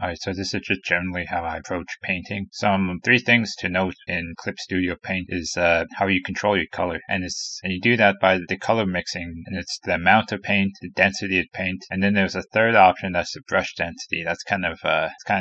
Alright, so this is just generally how I approach painting. Some 3 things to note in Clip Studio Paint is how you control your color, and you do that by the color mixing, and it's the amount of paint, the density of paint, and then there's a third option that's the brush density. That's kind of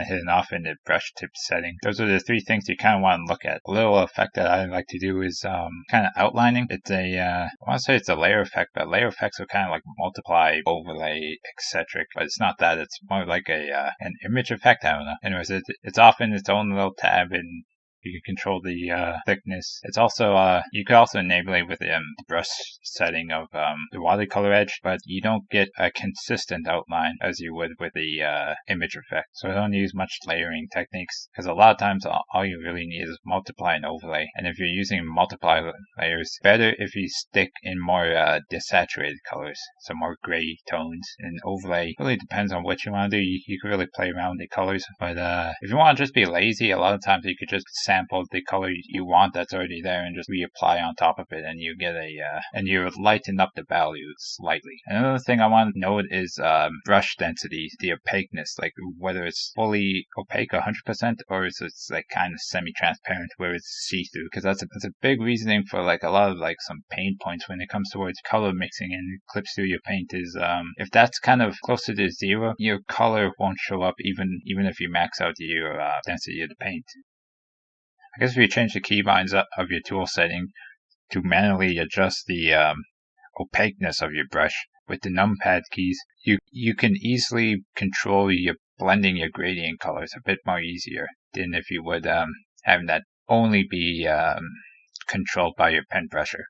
hidden off in the brush tip setting. Those are the 3 things you kind of want to look at. A little effect that I like to do is kind of outlining. It's I want to say it's a layer effect, but layer effects are kind of like multiply, overlay, etc. But it's not that. It's more like an image effect. I don't know. Anyways, it's often its own little tab, and you can control the thickness. It's also you could also enable it with the brush setting of the watercolor edge, but you don't get a consistent outline as you would with the image effect. So I don't use much layering techniques, because a lot of times all you really need is multiply and overlay. And if you're using multiply layers, better if you stick in more desaturated colors, so more gray tones. And overlay really depends on what you want to do. You can really play around with the colors, but if you want to just be lazy, a lot of times you could just sample the color you want that's already there and just reapply on top of it, and you get and you lighten up the value slightly. Another thing I want to note is brush density, the opaqueness, like whether it's fully opaque 100% or it's like kind of semi-transparent where it's see-through, because that's a big reasoning for like a lot of like some pain points when it comes towards color mixing in Clip Studio Paint is if that's kind of closer to 0, your color won't show up even if you max out your density of the paint. I guess if you change the keybinds of your tool setting to manually adjust the opaqueness of your brush with the numpad keys, you can easily control your blending your gradient colors a bit more easier than if you would having that only be controlled by your pen brusher.